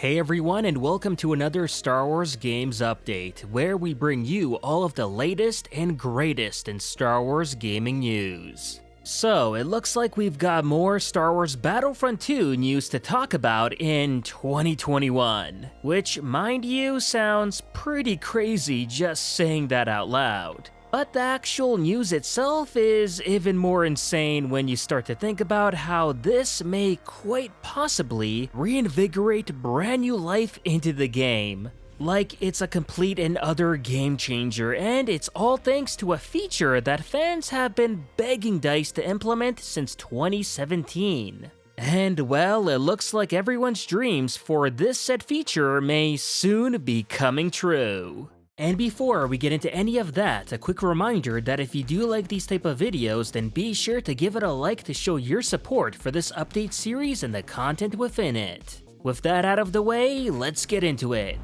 Hey everyone, and welcome to another Star Wars Games update, where we bring you all of the latest and greatest in Star Wars gaming news. So, it looks like we've got more Star Wars Battlefront 2 news to talk about in 2021, which, mind you, sounds pretty crazy just saying that out loud. But the actual news itself is even more insane when you start to think about how this may quite possibly reinvigorate brand new life into the game. Like it's a complete and utter game changer, and it's all thanks to a feature that fans have been begging DICE to implement since 2017. And well, it looks like everyone's dreams for this said feature may soon be coming true. And before we get into any of that, a quick reminder that if you do like these type of videos, then be sure to give it a like to show your support for this update series and the content within it. With that out of the way, let's get into it.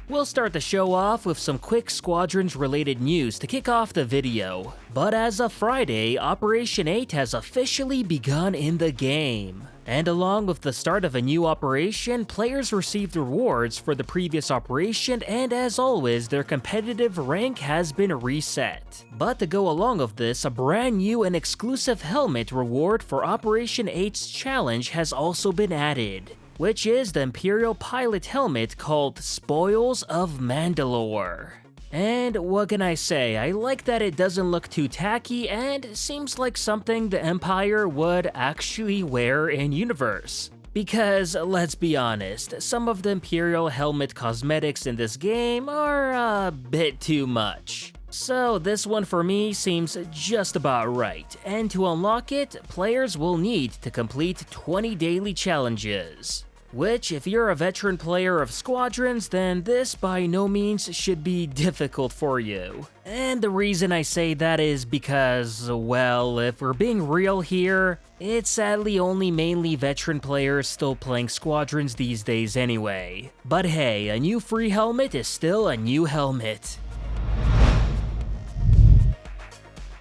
We'll start the show off with some quick Squadrons related news to kick off the video. But as of Friday, Operation 8 has officially begun in the game. And along with the start of a new operation, players received rewards for the previous operation, and as always, their competitive rank has been reset. But to go along with this, a brand new and exclusive helmet reward for Operation 8's challenge has also been added, which is the Imperial pilot helmet called Spoils of Mandalore. And what can I say, I like that it doesn't look too tacky and seems like something the Empire would actually wear in universe. Because, let's be honest, some of the Imperial helmet cosmetics in this game are a bit too much. So this one for me seems just about right, and to unlock it, players will need to complete 20 daily challenges. Which, if you're a veteran player of Squadrons, then this by no means should be difficult for you. And the reason I say that is because, well, if we're being real here, it's sadly only mainly veteran players still playing Squadrons these days anyway. But hey, a new free helmet is still a new helmet.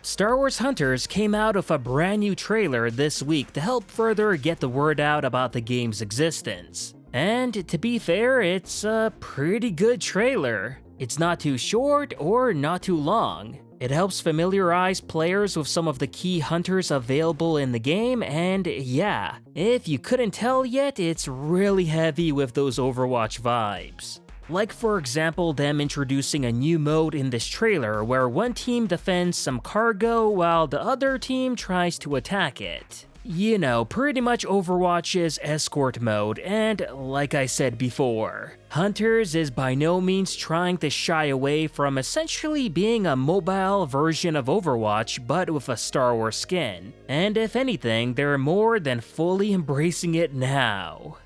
Star Wars Hunters came out with a brand new trailer this week to help further get the word out about the game's existence. And to be fair, it's a pretty good trailer. It's not too short or not too long. It helps familiarize players with some of the key hunters available in the game, and yeah, if you couldn't tell yet, it's really heavy with those Overwatch vibes. Like for example, them introducing a new mode in this trailer where one team defends some cargo while the other team tries to attack it. You know, pretty much Overwatch's escort mode, and like I said before, Hunters is by no means trying to shy away from essentially being a mobile version of Overwatch but with a Star Wars skin. And if anything, they're more than fully embracing it now.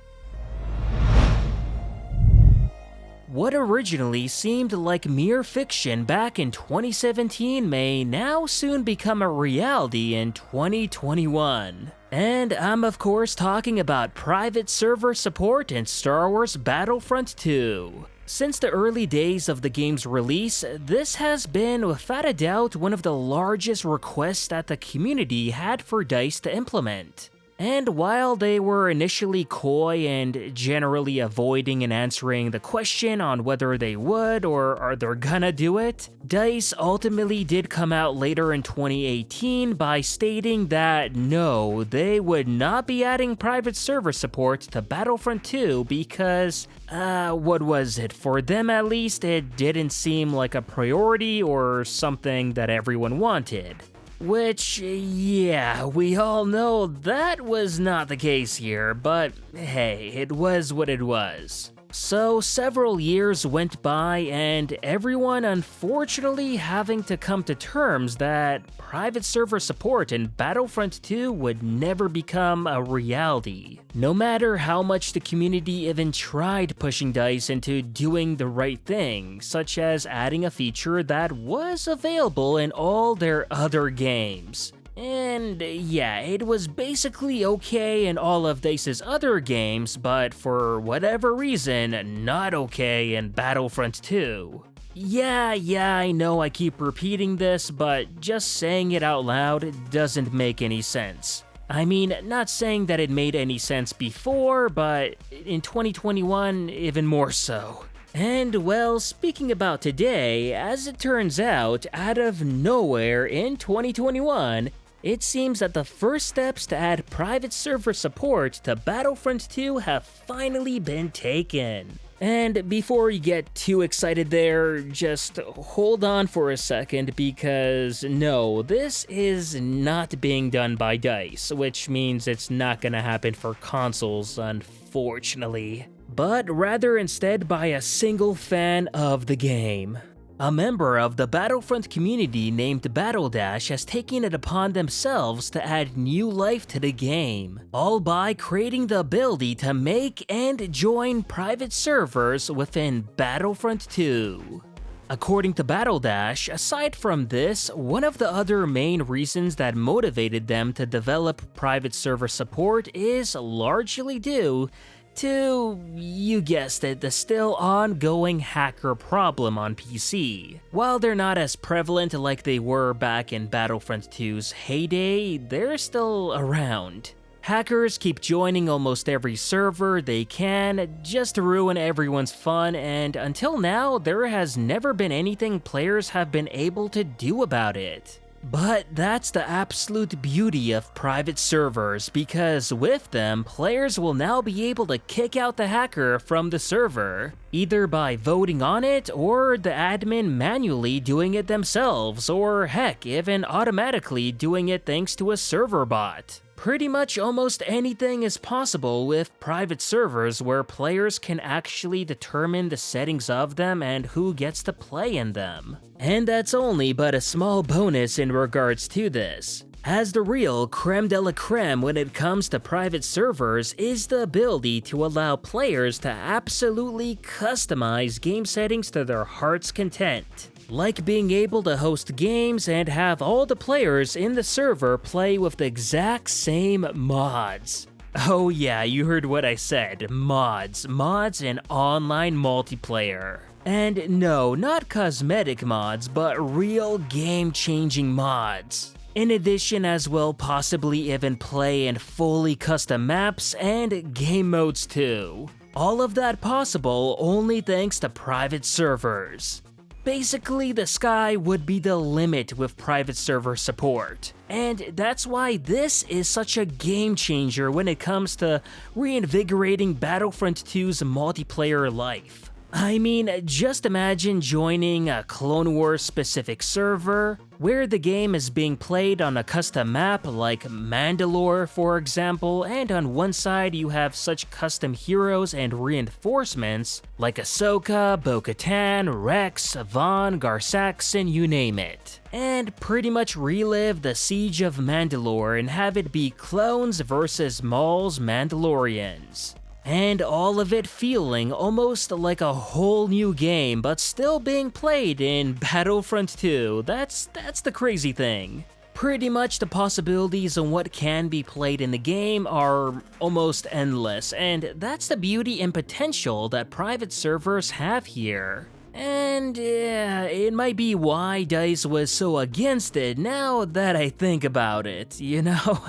What originally seemed like mere fiction back in 2017 may now soon become a reality in 2021. And I'm of course talking about private server support in Star Wars Battlefront 2. Since the early days of the game's release, this has been without a doubt one of the largest requests that the community had for DICE to implement. And while they were initially coy and generally avoiding and answering the question on whether they would or are they gonna do it, DICE ultimately did come out later in 2018 by stating that no, they would not be adding private server support to Battlefront 2 because, what was it, for them at least, it didn't seem like a priority or something that everyone wanted. Which, yeah, we all know that was not the case here, but hey, it was what it was. So several years went by and everyone unfortunately having to come to terms that private server support in Battlefront 2 would never become a reality. No matter how much the community even tried pushing DICE into doing the right thing, such as adding a feature that was available in all their other games. And yeah, it was basically okay in all of DICE's other games, but for whatever reason, not okay in Battlefront 2. Yeah, I know I keep repeating this, but just saying it out loud doesn't make any sense. I mean, not saying that it made any sense before, but in 2021, even more so. And well, speaking about today, as it turns out, out of nowhere in 2021, it seems that the first steps to add private server support to Battlefront 2 have finally been taken. And before you get too excited there, just hold on for a second because no, this is not being done by DICE, which means it's not gonna happen for consoles, unfortunately, but rather instead by a single fan of the game. A member of the Battlefront community named BattleDash has taken it upon themselves to add new life to the game, all by creating the ability to make and join private servers within Battlefront 2. According to BattleDash, aside from this, one of the other main reasons that motivated them to develop private server support is largely due to, you guessed it, the still ongoing hacker problem on PC. While they're not as prevalent like they were back in Battlefront 2's heyday, they're still around. Hackers keep joining almost every server they can just to ruin everyone's fun, and until now, there has never been anything players have been able to do about it. But that's the absolute beauty of private servers, because with them, players will now be able to kick out the hacker from the server, either by voting on it or the admin manually doing it themselves, or heck, even automatically doing it thanks to a server bot. Pretty much almost anything is possible with private servers where players can actually determine the settings of them and who gets to play in them. And that's only but a small bonus in regards to this, as the real creme de la creme when it comes to private servers is the ability to allow players to absolutely customize game settings to their heart's content. Like being able to host games and have all the players in the server play with the exact same mods. Oh yeah, you heard what I said, mods. Mods in online multiplayer. And no, not cosmetic mods, but real game-changing mods. In addition, as well, possibly even play in fully custom maps and game modes too. All of that possible only thanks to private servers. Basically, the sky would be the limit with private server support. And that's why this is such a game changer when it comes to reinvigorating Battlefront 2's multiplayer life. I mean, just imagine joining a Clone Wars specific server, where the game is being played on a custom map like Mandalore for example, and on one side you have such custom heroes and reinforcements like Ahsoka, Bo-Katan, Rex, Vaughn, Gar-Saxon, you name it. And pretty much relive the Siege of Mandalore and have it be clones versus Maul's Mandalorians. And all of it feeling almost like a whole new game, but still being played in Battlefront 2. That's the crazy thing. Pretty much the possibilities on what can be played in the game are almost endless, and that's the beauty and potential that private servers have here. And yeah, it might be why DICE was so against it now that I think about it, you know?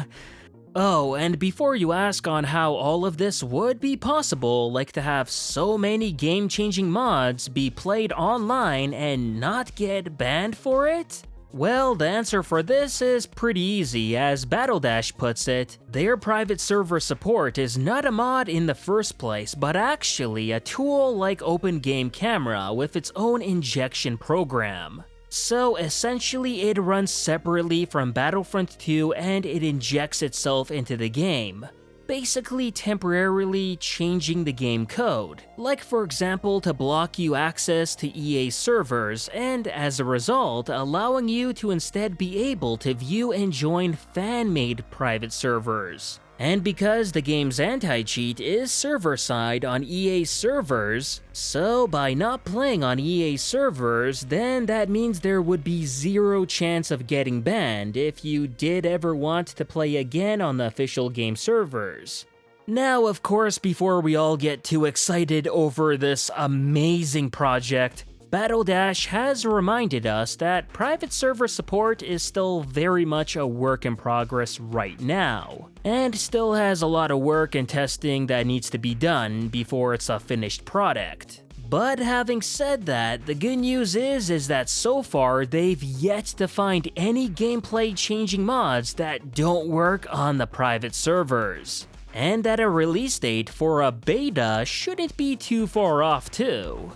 Oh, and before you ask on how all of this would be possible, like to have so many game-changing mods be played online and not get banned for it? Well, the answer for this is pretty easy. As BattleDash puts it, their private server support is not a mod in the first place, but actually a tool like Open Game Camera with its own injection program. So essentially it runs separately from Battlefront 2 and it injects itself into the game, basically temporarily changing the game code, like for example to block you access to EA servers, and as a result allowing you to instead be able to view and join fan-made private servers. And because the game's anti-cheat is server-side on EA servers, so by not playing on EA servers, then that means there would be zero chance of getting banned if you did ever want to play again on the official game servers. Now, of course, before we all get too excited over this amazing project, Battle Dash reminded us that private server support is still very much a work in progress right now, and still has a lot of work and testing that needs to be done before it's a finished product. But having said that, the good news is that so far they've yet to find any gameplay changing mods that don't work on the private servers, and that a release date for a beta shouldn't be too far off too.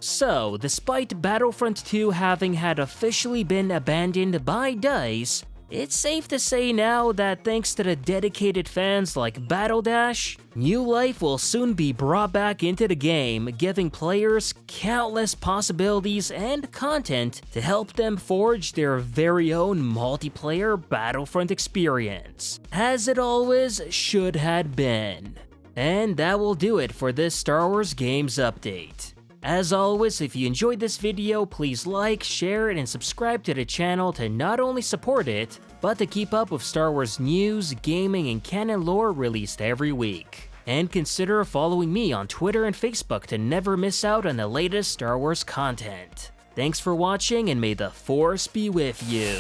So, despite Battlefront 2 having had officially been abandoned by DICE, it's safe to say now that thanks to the dedicated fans like Battle Dash, new life will soon be brought back into the game, giving players countless possibilities and content to help them forge their very own multiplayer Battlefront experience, as it always should have been. And that will do it for this Star Wars Games update. As always, if you enjoyed this video, please like, share it, and subscribe to the channel to not only support it, but to keep up with Star Wars news, gaming, and canon lore released every week. And consider following me on Twitter and Facebook to never miss out on the latest Star Wars content. Thanks for watching, and may the Force be with you.